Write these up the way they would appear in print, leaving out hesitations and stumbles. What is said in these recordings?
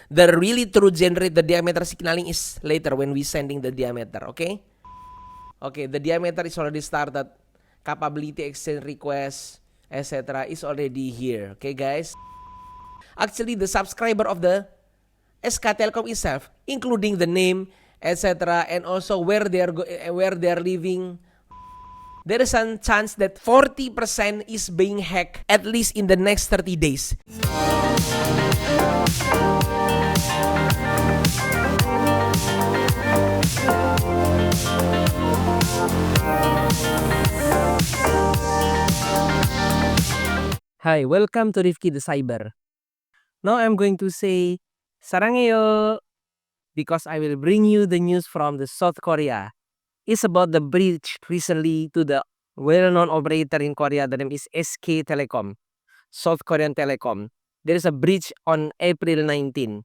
The really true generate the diameter signaling is later when we sending the diameter, okay? Okay, the diameter is already started. Capability exchange request, etc. is already here, okay guys? Actually, the subscriber of the SK Telecom itself, including the name, etc., and also where they are living, there is a chance that 40% is being hacked at least in the next 30 days. Hi, welcome to Rifki the Cyber. Now I'm going to say Sarangeyo because I will bring you the news from the South Korea. It's about the breach recently to the well-known operator in Korea. The name is SK Telecom, South Korean Telecom. There is a breach on April 19.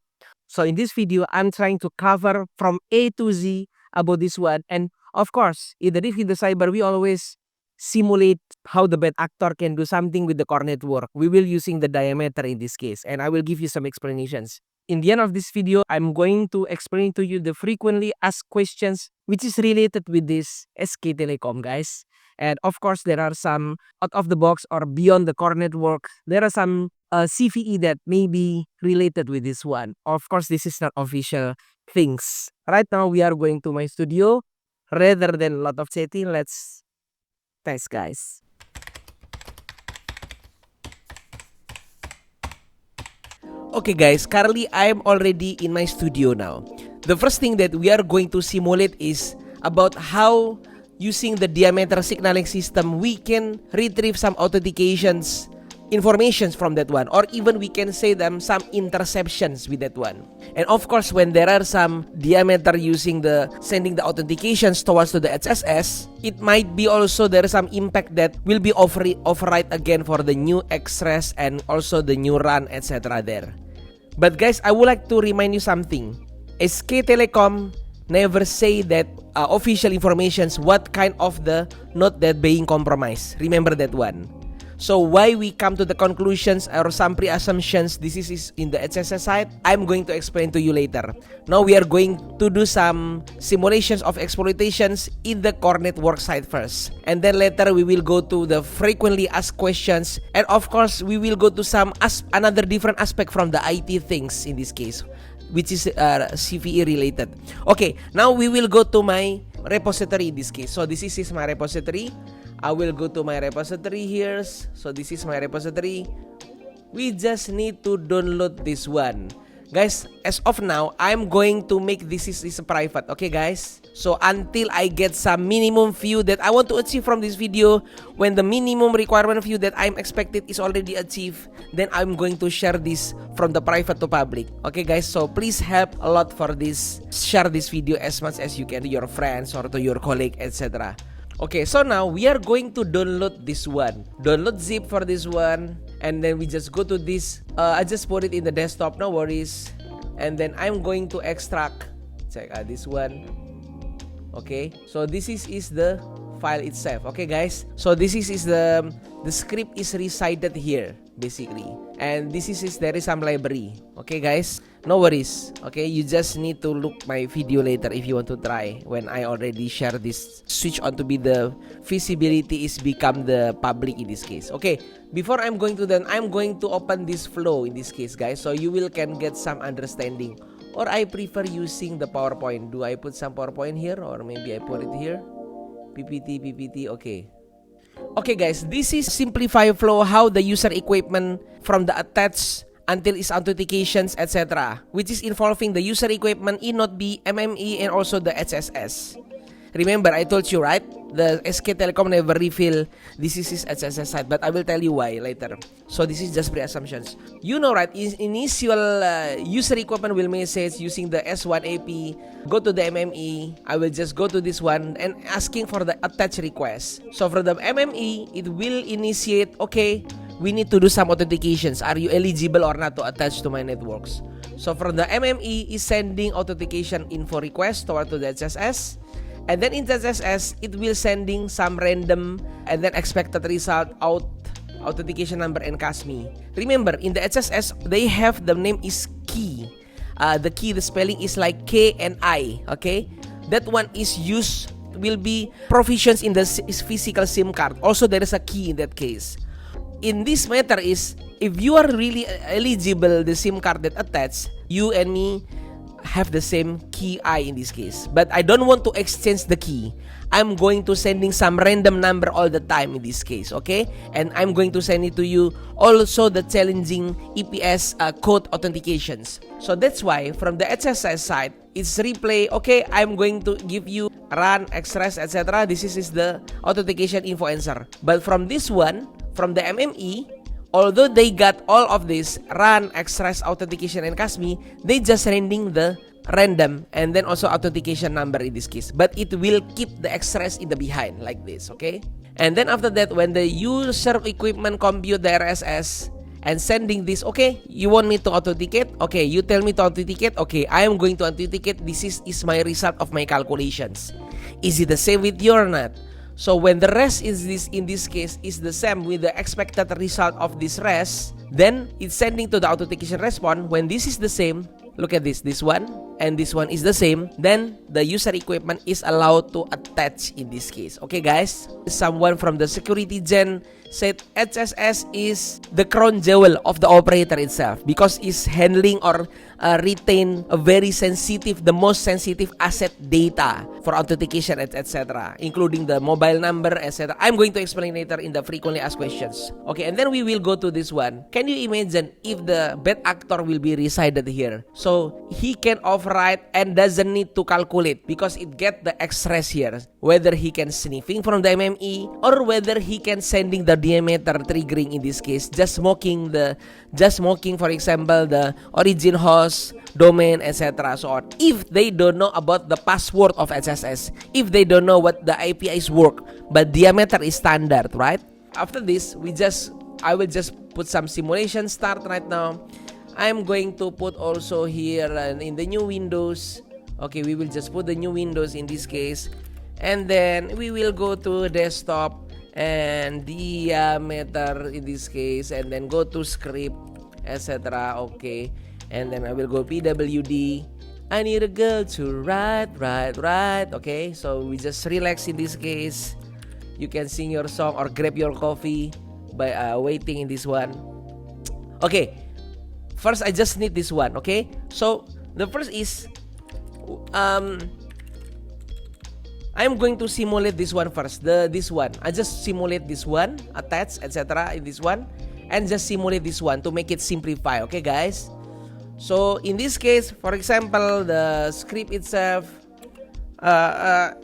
So in this video, I'm trying to cover from A to Z about this one. And of course, in the Rifki the Cyber, we always simulate how the bad actor can do something with the core network. We will using the diameter in this case, and I will give you some explanations. In the end of this video, I'm going to explain to you the frequently asked questions which is related with this SK Telecom, guys. And of course, there are some out of the box or beyond the core network. There are some CVE that may be related with this one. Of course, this is not official things. Right now, we are going to my studio. Rather than a lot of chatting, let's test, guys. Okay guys, currently I'm already in my studio now. The first thing that we are going to simulate is about how using the diameter signaling system we can retrieve some authentications informations from that one, or even we can say them some interceptions with that one. And of course, when there are some diameter using the sending the authentications towards to the HSS, it might be also there is some impact that will be override again for the new Express and also the new run, etc. there. But guys, I would like to remind you something. SK Telecom never say that official informations what kind of the node that being compromised. Remember that one. So why we come to the conclusions or some pre-assumptions this is in the HSS side, I'm going to explain to you later. Now we are going to do some simulations of exploitations in the core network side first. And then later we will go to the frequently asked questions. And of course, we will go to some another different aspect from the IT things in this case, which is CVE related. Okay, now we will go to my repository in this case. So this is my repository. I will go to my repository here. So this is my repository. We just need to download this one. Guys, as of now, I'm going to make this is private. Okay, guys? So until I get some minimum view that I want to achieve from this video, when the minimum requirement view that I'm expected is already achieved, then I'm going to share this from the private to public. Okay, guys? So please help a lot for this. Share this video as much as you can to your friends or to your colleague, etc. Okay, so now we are going to download this one. Download zip for this one. And then we just go to this. I just put it in the desktop, no worries. And then I'm going to extract. Check this one. Okay, so this is the file itself. Okay, guys. So this is the script is resided here basically. And this is there is some library. Okay, guys. No worries. Okay, you just need to look my video later if you want to try. When I already share this, switch on to be the visibility is become the public in this case. Okay, before I'm going to then I'm going to open this flow in this case, guys, so you will can get some understanding. Or I prefer using the PowerPoint. Do I put some PowerPoint here or maybe I put it here? PPT. Okay. Okay, guys, this is simplified flow how the user equipment from the attached until its authentications, etc., which is involving the user equipment in Node B, MME, and also the HSS. Remember, I told you, right? The SK Telecom never reveal this is his HSS side, but I will tell you why later. So this is just pre-assumptions. You know, right? Initial user equipment will message using the S1 AP. Go to the MME. I will just go to this one and asking for the attach request. So for the MME, it will initiate, okay, we need to do some authentications. Are you eligible or not to attach to my networks? So from the MME is sending authentication info request toward to the HSS. And then in the HSS, it will sending some random and then expected result out authentication number and CASMI. Remember, in the HSS, they have the name is key. the key, the spelling is like K and I, okay? That one is used, will be provisions in the physical SIM card. Also, there is a key in that case. In this matter is, if you are really eligible, the SIM card that attached, you and me have the same key I in this case. But I don't want to exchange the key. I'm going to sending some random number all the time in this case, okay? And I'm going to send it to you also the challenging EPS code authentications. So that's why from the HSS side, it's replay, okay, I'm going to give you run, express, etc. This is the authentication info answer. But from this one, from the MME, although they got all of this, run, express, authentication, and Kasmi, they just sending the random and then also authentication number in this case. But it will keep the express in the behind like this, okay? And then after that, when the user equipment compute the RSS and sending this, okay, you want me to authenticate? Okay, you tell me to authenticate. Okay, I am going to authenticate. This is my result of my calculations. Is it the same with you or not? So when the rest is this, in this case, is the same with the expected result of this rest, then it's sending to the authentication response. When this is the same, look at this one and this one is the same, then the user equipment is allowed to attach in this case. Okay, guys? Someone from the security gen said HSS is the crown jewel of the operator itself because it's handling or retain a very sensitive, the most sensitive asset data for authentication, etc., including the mobile number, etc. I'm going to explain later in the frequently asked questions. Okay, and then we will go to this one. Can you imagine if the bad actor will be resided here? So he can override and doesn't need to calculate because it get the express here. Whether he can sniffing from the MME or whether he can sending the diameter triggering in this case, just mocking for example the origin host, domain, etc. so on. If they don't know about the password of HSS, if they don't know what the APIs work, but diameter is standard, right? After this, I will just put some simulation start right now. I'm going to put also here in the new windows. Okay, we will just put the new windows in this case, and then we will go to desktop and diameter in this case, and then go to script, etc. Okay, and then I will go PWD. I need a girl to write. Okay, so we just relax in this case. You can sing your song or grab your coffee by waiting in this one. Okay, first I just need this one. Okay, so the first is I'm going to simulate this one first. This one. I just simulate this one, attach, etc. in this one, and just simulate this one to make it simplify. Okay, guys. So in this case, for example, the script itself,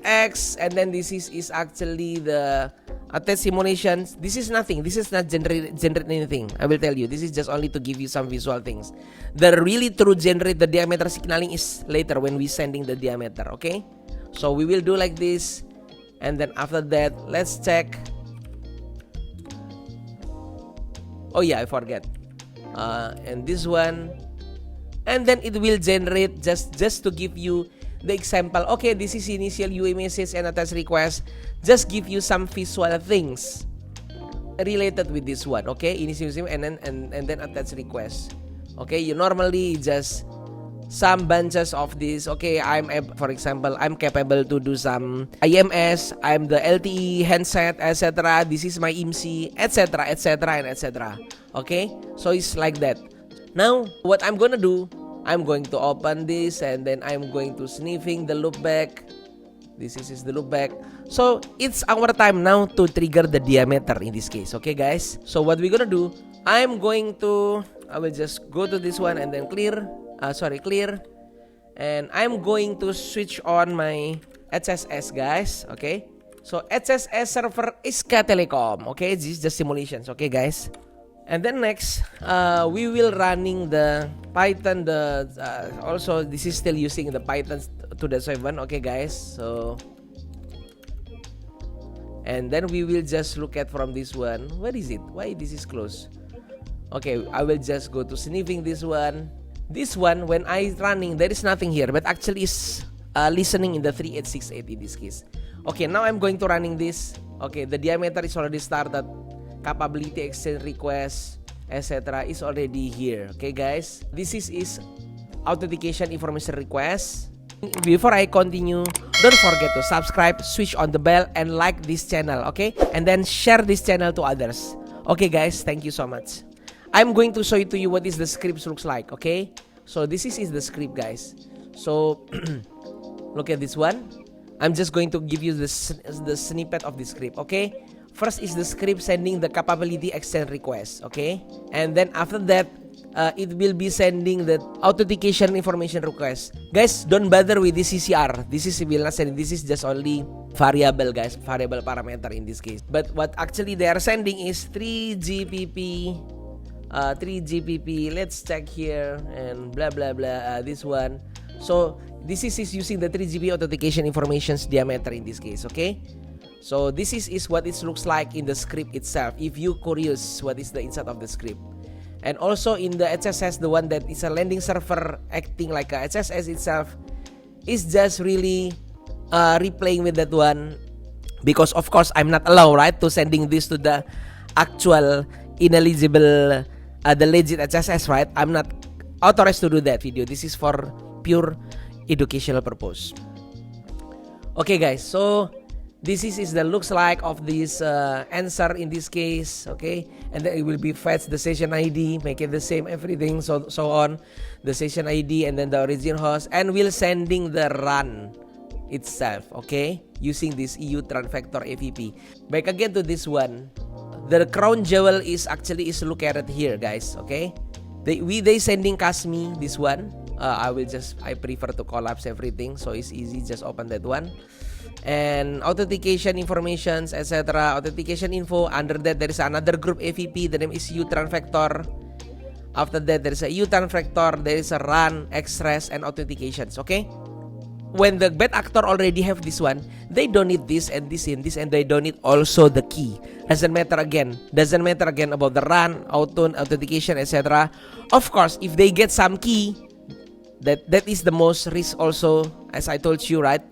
X, and then this is actually the attach simulations. This is nothing. This is not generate anything. I will tell you. This is just only to give you some visual things. The really true generate the diameter signaling is later when we sending the diameter. Okay. So we will do like this, and then after that, let's check. Oh yeah, I forget. And this one, and then it will generate just to give you the example. Okay, this is initial UE message and attach request. Just give you some visual things related with this one. Okay, initial and then attach request. Okay, you normally just some bunches of this. Okay, for example, I'm capable to do some IMS. I'm the LTE handset, etc. This is my IMSI, etc., and etc. Okay, so it's like that. Now, what I'm gonna do, I'm going to open this, and then I'm going to sniffing the loopback. This is the loopback. So it's our time now to trigger the diameter in this case. Okay, guys. So what we're gonna do, I will just go to this one and then clear, and I'm going to switch on my HSS, guys. Okay, so HSS server Iska Telecom. Okay, this is just simulations. Okay, guys. And then next, we will running the Python. Also this is still using the Python 2.7. Okay, guys. So, and then we will just look at from this one. Where is it? Why this is closed? Okay, I will just go to sniffing this one. This one, when I running, there is nothing here, but actually is listening in the 3868 in this case. Okay, now I'm going to running this. Okay, the diameter is already started. Capability exchange request, etc. is already here. Okay, guys, this is authentication information request. Before I continue, don't forget to subscribe, switch on the bell, and like this channel, okay? And then share this channel to others. Okay guys, thank you so much. I'm going to show you to you what is the script looks like, okay? So this is the script, guys. So look at this one. I'm just going to give you the snippet of the script, okay? First is the script sending the capability exchange request, okay? And then after that, it will be sending the authentication information request. Guys, don't bother with this CCR. This is will not send. This is just only variable, guys, variable parameter in this case. But what actually they are sending is 3GPP. 3GPP. Let's check here and blah blah blah. This one. So this is using the 3GPP authentication information's diameter in this case. Okay. So this is what it looks like in the script itself. If you curious what is the inside of the script. And also in the HSS, the one that is a landing server acting like a HSS itself, is just really replaying with that one, because of course I'm not allowed, right, to sending this to the actual ineligible, the legit HSS, right? I'm not authorized to do that video. This is for pure educational purpose. Okay guys, so this is the looks like of this answer in this case, okay? And then it will be fetch the session ID, make it the same everything, so on, the session ID and then the origin host, and we'll sending the run itself, okay? Using this EU Transfactor AVP. Back again to this one, the crown jewel is located here, guys, okay? They sending Kasmi this one. I prefer to collapse everything, so it's easy. Just open that one. And authentication informations, etc. Authentication info. Under that there is another group AVP. The name is EU Transfactor. After that there is a EU Transfactor. There is a run, express, and authentications. Okay. When the bad actor already have this one, they don't need this and this and this, and they don't need also the key. Doesn't matter again about the run, authentication, etc. Of course, if they get some key, that is the most risk also, as I told you, right?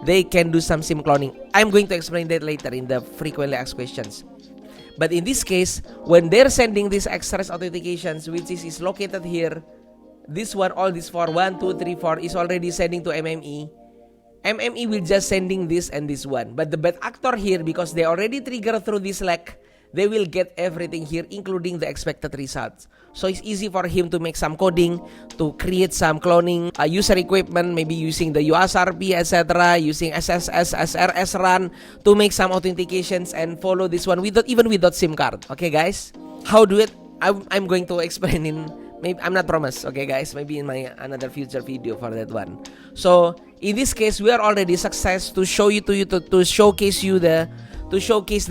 They can do some SIM cloning. I'm going to explain that later in the frequently asked questions. But in this case, when they're sending these express authentications, which is located here, this one, all this 4, 1, 2, 3, 4 is already sending to MME. MME will just sending this and this one. But the bad actor here, because they already trigger through this leg, they will get everything here, including the expected results. So it's easy for him to make some coding, to create some cloning, user equipment, maybe using the USRP, etc., using SSS, SRS run to make some authentications and follow this one even without SIM card. Okay, guys? How do it? I'm going to explain in, maybe I'm not promised, okay, guys? Maybe in my another future video for that one. So in this case, we are already success to show you to showcase you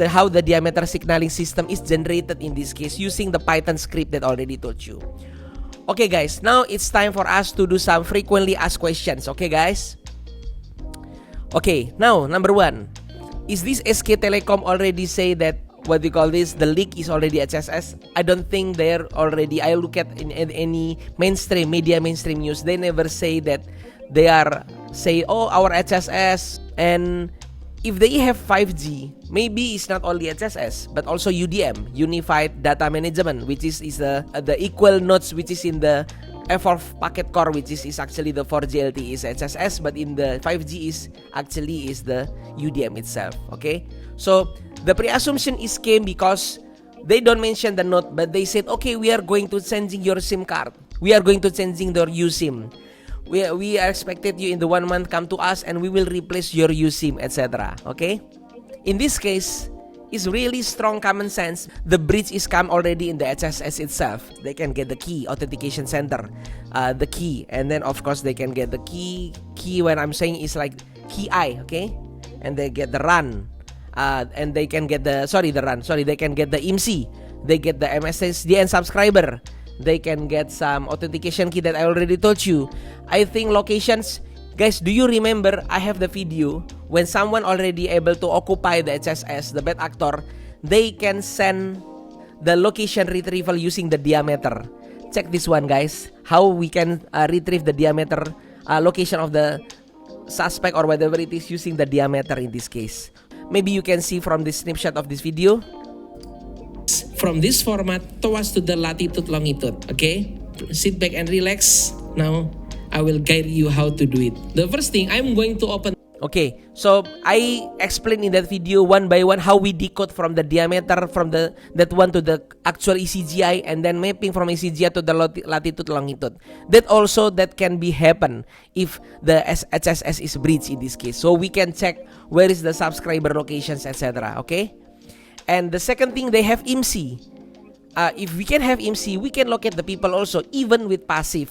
how the diameter signaling system is generated in this case using the Python script that already told you. Okay guys, now it's time for us to do some frequently asked questions. Okay guys? Okay, now number 1. Is this SK Telecom already say that, what do you call this, the leak is already HSS? I don't think they're already, I look at in any mainstream news, they never say that they are say, oh, our HSS. And if they have 5G, maybe it's not only HSS, but also UDM, Unified Data Management, which is the equal nodes which is in the F4 packet core, which is actually the 4G LTE is HSS, but in the 5G is the UDM itself, okay? So the pre-assumption is came because they don't mention the node, but they said, okay, we are going to changing your SIM card. We are going to changing your USIM. We are expected you in the 1 month come to us and we will replace your USIM, etc. Okay? In this case, it's really strong common sense. The bridge is come already in the HSS itself. They can get the key, authentication center, the key, and then of course they can get the key when I'm saying is like key I, okay? And they get the run, and they can get the they can get the IMSI, they get the MSSDN subscriber. They can get some authentication key that I already told you. I think locations, guys, do you remember I have the video when someone already able to occupy the HSS, the bad actor, they can send the location retrieval using the diameter. Check this one, guys, how we can retrieve the diameter location of the suspect or whatever it is using the diameter in this case. Maybe you can see from the snapshot of this video. From this format towards to the latitude longitude, okay? Sit back and relax. Now I will guide you how to do it. The first thing, I'm going to open. Okay, so I explained in that video one by one how we decode from the diameter from that one to the actual ECGI, and then mapping from ECGI to the latitude longitude. That also that can be happen if the HSS is breached in this case. So we can check where is the subscriber locations, etc. Okay, and the second thing, they have IMSI. If we can have IMSI, we can locate the people also even with passive.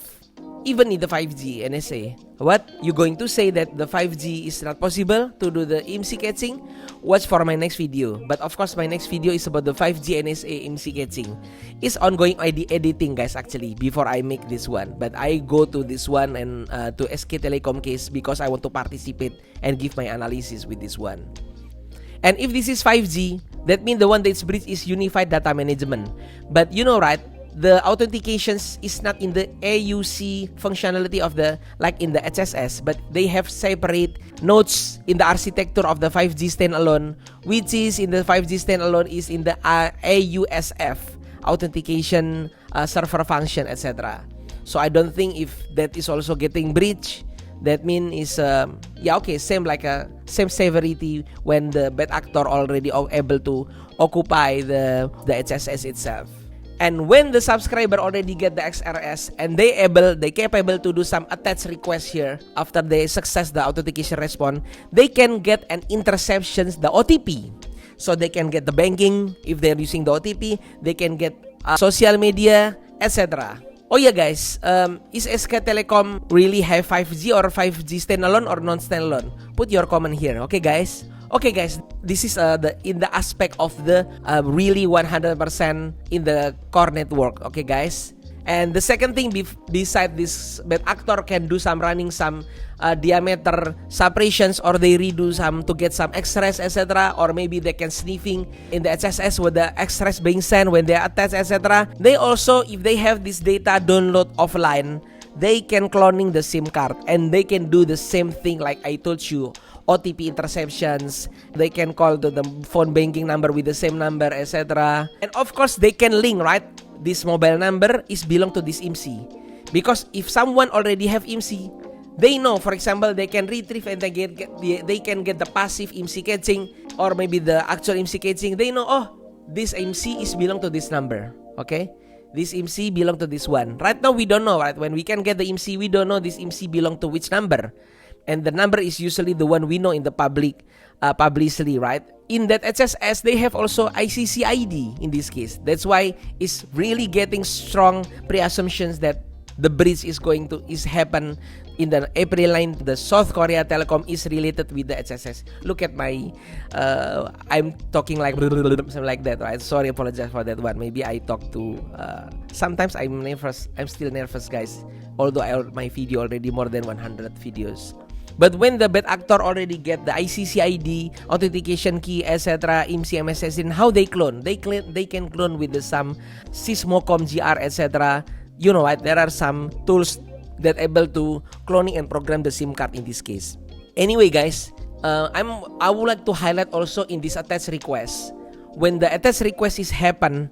Even in the 5G NSA. What? You going to say that the 5G is not possible to do the IMSI catching? Watch for my next video. But of course, my next video is about the 5G NSA IMSI catching. It's ongoing editing, guys, actually, before I make this one. But I go to this one and to SK Telecom case because I want to participate and give my analysis with this one. And if this is 5G, that means the one that's breached is unified data management. But you know, right? The authentications is not in the AUC functionality of the like in the HSS, but they have separate nodes in the architecture of the 5G standalone, which is in the 5G standalone is in the AUSF authentication server function, etc. So I don't think if that is also getting breached, that means is yeah, okay, same like a same severity when the bad actor already able to occupy the HSS itself. And when the subscriber already get the XRS and they capable to do some attach request here after they success the authentication response, they can get an interceptions the OTP. So they can get the banking if they're using the OTP, they can get social media, etc. Oh yeah, guys, is SK Telecom really have 5G or 5G standalone or non-standalone? Put your comment here, okay, guys? Okay, guys, this is in the aspect of the really 100% in the core network. Okay, guys. And the second thing, beside this, bad actor can do some running some diameter separations, or they redo some to get some X-rays, etc. Or maybe they can sniffing in the HSS with the X-rays being sent when they attach, etc. They also, if they have this data download offline, they can cloning the SIM card and they can do the same thing like I told you. OTP interceptions, they can call to the phone banking number with the same number, etc. And of course, they can link, right? This mobile number is belong to this IMSI. Because if someone already have IMSI, they know, for example, they can retrieve and they can get the passive IMSI catching or maybe the actual IMSI catching. They know, oh, this IMSI is belong to this number, okay? This IMSI belong to this one. Right now, we don't know, right? When we can get the IMSI, we don't know this IMSI belong to which number. And the number is usually the one we know in the publicly, right? In that HSS, they have also ICC ID in this case. That's why it's really getting strong pre-assumptions that the breach is happen in the April 9. The South Korea Telecom is related with the HSS. Look at my, I'm talking like something like that, right? Sorry, apologize for that one. Maybe I talk too. Sometimes I'm nervous. I'm still nervous, guys. Although my video already more than 100 videos. But when the bad actor already get the ICC ID, authentication key, etc., IMSI, MSS, and how they clone? They can clone with some Sysmocom GR, etc. You know what? There are some tools that able to cloning and program the SIM card in this case. Anyway, guys, I would like to highlight also in this attach request. When the attach request is happen,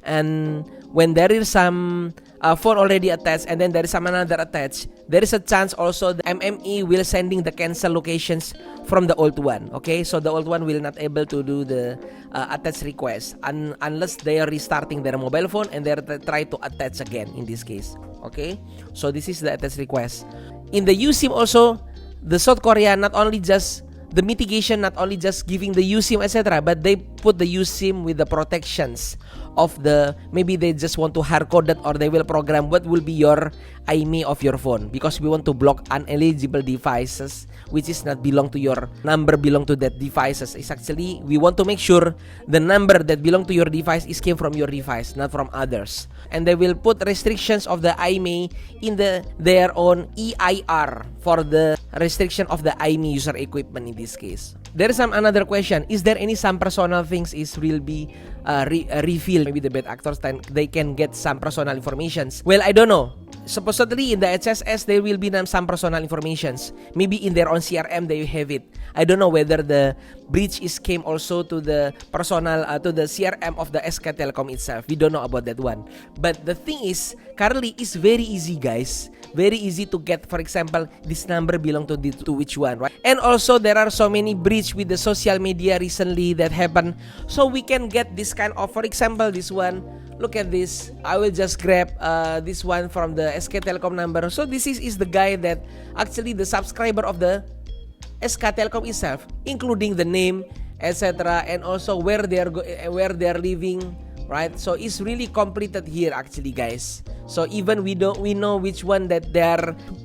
and when there is some phone already attached and then there is some another attached, there is a chance also the MME will sending the cancel locations from the old one. Okay, so the old one will not able to do the attach request unless they are restarting their mobile phone and they try to attach again in this case. Okay, so this is the attach request. In the USIM also, the South Korea not only just the mitigation, not only just giving the USIM, etc., but they put the USIM with the protections of the, maybe they just want to hard code that, or they will program what will be your IMEI of your phone, because we want to block uneligible devices which is not belong to your number, belong to that devices. It's actually, we want to make sure the number that belong to your device is came from your device, not from others. And they will put restrictions of the IMEI in their own EIR for the restriction of the IMEI user equipment in this case. There is some another question. Is there some personal things will be revealed? Maybe the bad actors, they can get some personal informations. Well, I don't know. supposedly in the HSS there will be some personal informations. Maybe in their own CRM they have it. I don't know whether the breach came also to the personal to the CRM of the SK Telecom itself. We don't know about that one. But the thing is, currently is very easy, guys. Very easy to get. For example, this number belong to which one, right? And also there are so many breach with the social media recently that happened. So we can get this kind of, for example, this one. Look at this. I will just grab this one from the SK Telecom number. So this is the guy that actually the subscriber of the SK Telecom itself, including the name, etc., and also where they are living, right? So it's really completed here actually, guys. So even we know which one that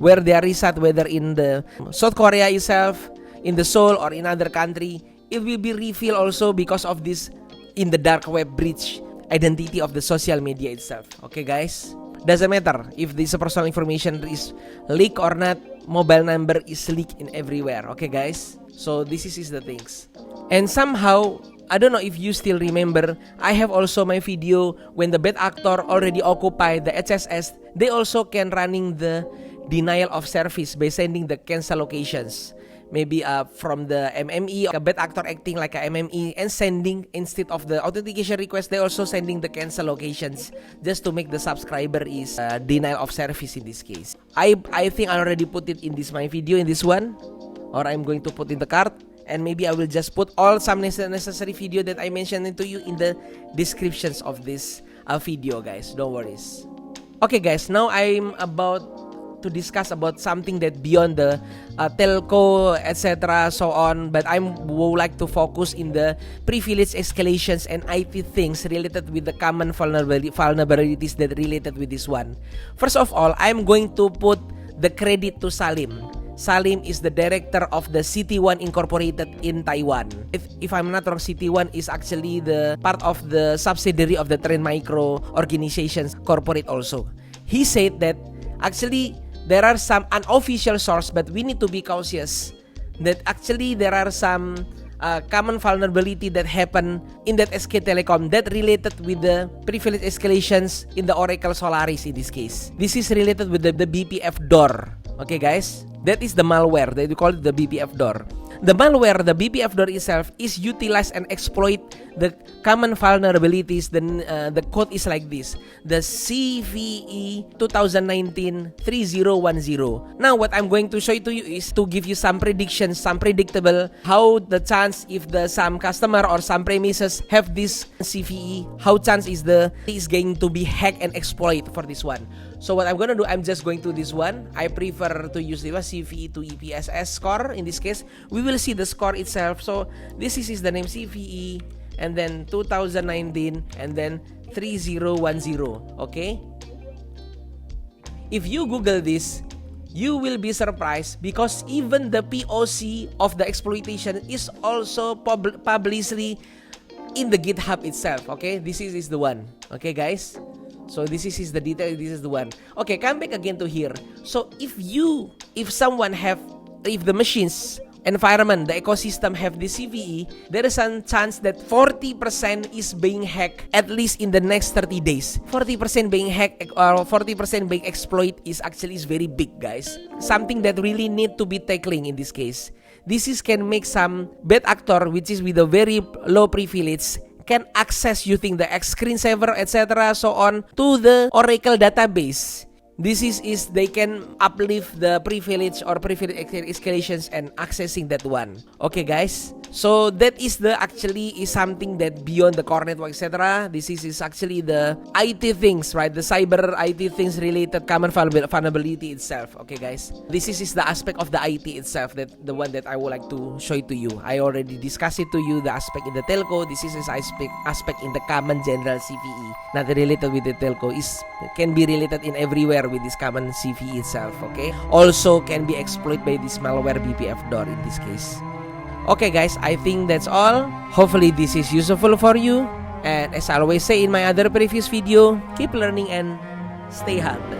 where they are reside, whether in the South Korea itself, in the Seoul, or in other country. It will be revealed also because of this in the dark web breach identity of the social media itself. Okay, guys, doesn't matter if this personal information is leaked or not. Mobile number is leaked in everywhere. Okay, guys, so this is the things. And somehow, I don't know if you still remember, I have also my video when the bad actor already occupied the HSS. They also can running the denial of service by sending the cancel locations. Maybe from the MME, a bad actor acting like a MME and sending, instead of the authentication request, they also sending the cancel locations just to make the subscriber is denial of service in this case. I think I already put it in this my video in this one, or I'm going to put in the card, and maybe I will just put all some necessary video that I mentioned to you in the descriptions of this video, guys. Don't worry. Okay, guys, now I'm about to discuss about something that beyond the telco, etc., so on, but I would like to focus in the privilege escalations and IT things related with the common vulnerabilities that related with this one. First of all, I'm going to put the credit to Salim. Salim is the director of the CT1 Incorporated in Taiwan. If I'm not wrong, CT1 is actually the part of the subsidiary of the Trend Micro organizations corporate also. He said that actually there are some unofficial source, but we need to be cautious that actually there are some common vulnerability that happen in that SK Telecom that related with the privilege escalations in the Oracle Solaris in this case. This is related with the BPF door. Okay, guys? That is the malware. They call it the BPF door. The malware, the BPF door itself, is utilized and exploit the common vulnerabilities. The code is like this: the CVE 2019-3010. Now, what I'm going to show to you is to give you some predictions, some predictable how the chance if some customer or some premises have this CVE, how chance is going to be hacked and exploit for this one. So what I'm gonna do, I'm just going to this one. I prefer to use the CVE to EPSS score. In this case, we will see the score itself. So this is the name CVE, and then 2019, and then 3010. Okay. If you Google this, you will be surprised because even the POC of the exploitation is also publicly in the GitHub itself. Okay, this is the one. Okay, guys. So this is the detail. This is the one. Okay, come back again to here. So if the machines, environment, the ecosystem have the CVE, there is a chance that 40% is being hacked at least in the next 30 days. 40% being hacked or 40% being exploit is very big, guys. Something that really need to be tackling in this case. This can make some bad actor, which is with a very low privilege, can access using the X screensaver, etc., so on, to the Oracle database. This is they can uplift the privilege or privilege escalations and accessing that one. Okay, guys. So that is something that beyond the core network, etc. This is actually the IT things, right? The cyber IT things related common vulnerability itself. Okay, guys. This is the aspect of the IT itself, that the one that I would like to show it to you. I already discussed it to you, the aspect in the telco. This is aspect in the common general CVE, not related with the telco. Can be related in everywhere with this common CVE itself. Okay. Also can be exploited by this malware BPF door in this case. Okay, guys, I think that's all. Hopefully this is useful for you. And as I always say in my other previous video, keep learning and stay humble.